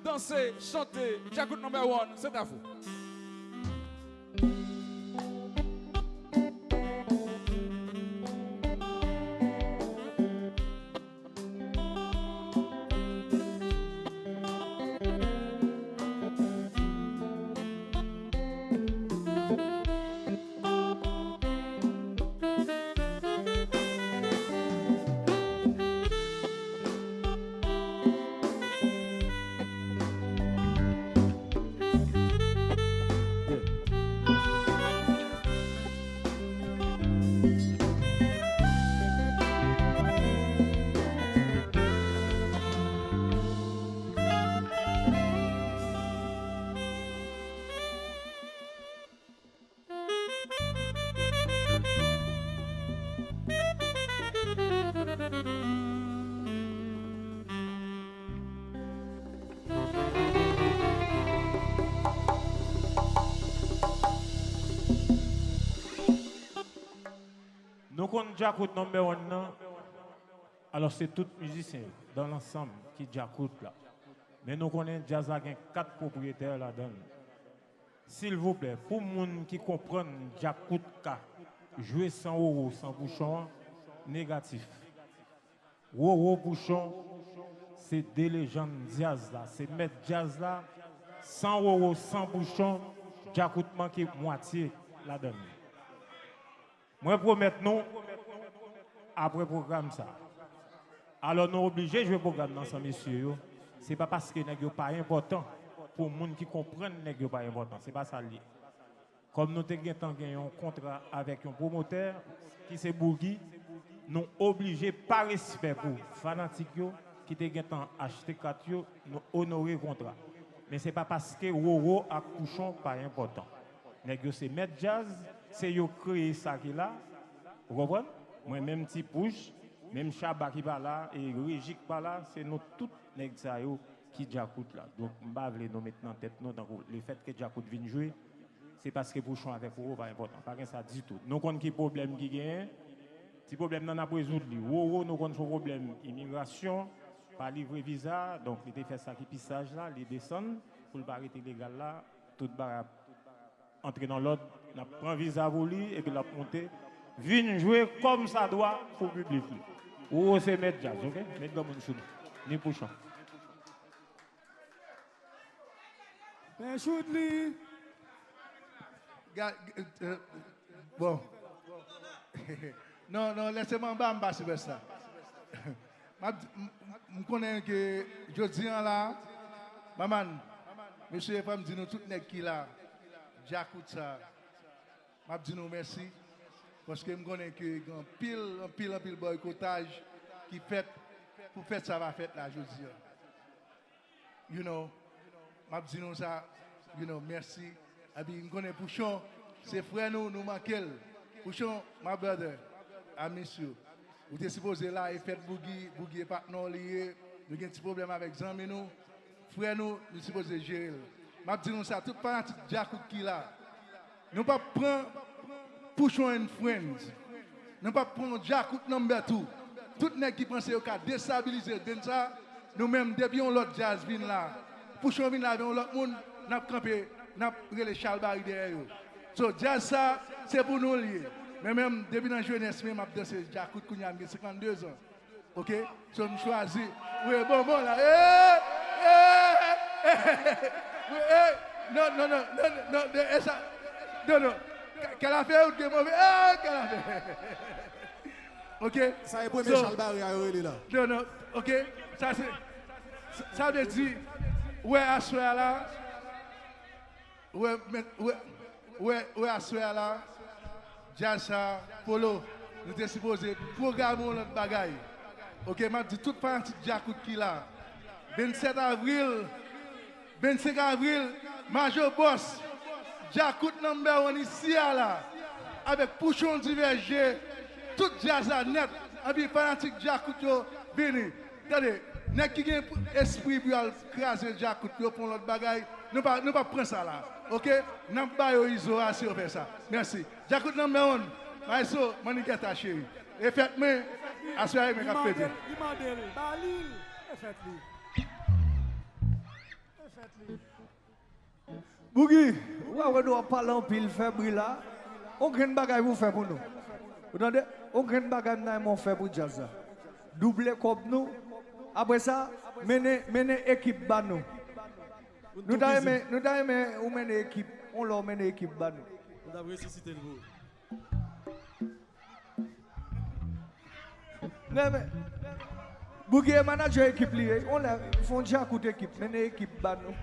danser, chanter. Jacout number one, c'est à vous. Nous connaissons Jacout number one. Alors c'est tout musicien dans l'ensemble qui Jacout là. Mais nous connaissons jazz a 4 propriétaires là-dedans. S'il vous plaît, pour les gens qui comprennent Jacout Ka, jouer 100 euros sans bouchon, négatif. Euro bouchon, c'est des légendes jazz là. C'est mettre jazz là, 100 euros sans bouchon, Jacout manque moitié là-dedans. Moi, promets nous, après le programme, ça. Alors, nous sommes obligés de jouer le programme ensemble, messieurs. Ce n'est pas parce que ce n'est pas important. Pour les gens qui comprennent que ce n'est pas important. Ce n'est pas ça. Comme nous avons gagné un contrat avec un promoteur qui c'est Bourgui, nous sommes obligés, par respect pour les fanatiques qui ont acheté 4, nous honorer le contrat. Mais ce n'est pas parce que Roro a couchon pas important. C'est mettre jazz. C'est yo créer ça qui là, vous comprenez? Moi même petit push, même Chaba qui va là et Régik pas là, c'est nous tous nèg ça yo qui Jacout là. Donc m'pa vle nous mettre en tête nous dans le fait que Jacout vienne jouer, c'est parce que bouchon avec Roro pas important, pas ça du tout. Nous connaissons qui problème qui gagne, si problème n'en a pas résoudre lui. Roro nous connaissons problème immigration, pas livrer visa, donc il fait ça qui pissage là, il descend pour le arrêter légal là, tout barre entrer dans l'ordre, on prend visa pour lui et puis la monter. Viens jouer comme ça doit pour le public. Ou c'est mettre jazz, ok? Mettre dans mon sou. Ni pour chant. Mais shoot lui. Bon. Non, laissez-moi en bas sur ça. Je connais que je dis là, maman, monsieur et femme, dis-nous tout n'est qui là. Jacout ça. Je dis nous merci parce que je connais que un pile boycottage qui fait pour faire ça va faire là je dis. You know, je dis nous ça, you know, merci. Et puis je connais Pouchon, c'est frère nous manquons. Pouchon, my brother, I miss you. Vous êtes supposé là et faites Bougui et pas non lié. Nous avons un petit problème avec Zami nous. Frère nous supposé gérer. Je dis nous ça, tout fanatique Jacout qui là. Nous ne pouvons pas prendre Pouchon and Friends. Nous ne pouvons pas prendre Jacout number 2. Tout le monde qui pense qu'il a déstabilisé ça, nous-mêmes, depuis l'autre jazz vient là. Pouchon vient là, avec l'autre monde, nous avons campé, nous avons pris les Charles derrière eux. So, jazz ça, c'est pour nous lier. Mais même, depuis la jeunesse, même, je dansé Jacout quand j'ai 52 ans. OK? So, je choisis. Oui, bon, là. Non, ça. Non. Qu'elle a fait ou qu'elle mauvais? Qu'elle a fait. OK? Ça est pour Charles Barry à là. Non, OK? Ça veut dire, ouais, à ce là. Ouais, à ce là. Jassa, Polo, nous sommes supposés programmer notre bagaille. OK, je dis tout fanatique Jacout qui là. 27 avril, Major Boss, Jacout number 1 ici là. Avec Pouchon Divergé, tout jazz à net, avec fanatique Jacout venu. Regardez, n'est qui a esprit pour craser Jacout pour notre bagaille, nous pas prendre ça là. OK? Nous pas isolation faire ça. Merci. Jacout number 1. Maïso, Monique ta chérie. Et faites-moi, assurez-moi qu'à péter. Bougi, on doit parler en pile faible là. Aucun bagage vous fait pour nous. Vous entendez? Aucun bagage n'a fait pour jazz. Double comme nous. Après ça, mener équipe ban nous. Nous t'aimons ou mener équipe. On leur mène équipe ban nous. On a ressuscité le vous. Mais Bougi est manager équipe lié. On l'a font déjà coup d'équipe. Mener équipe ban nous.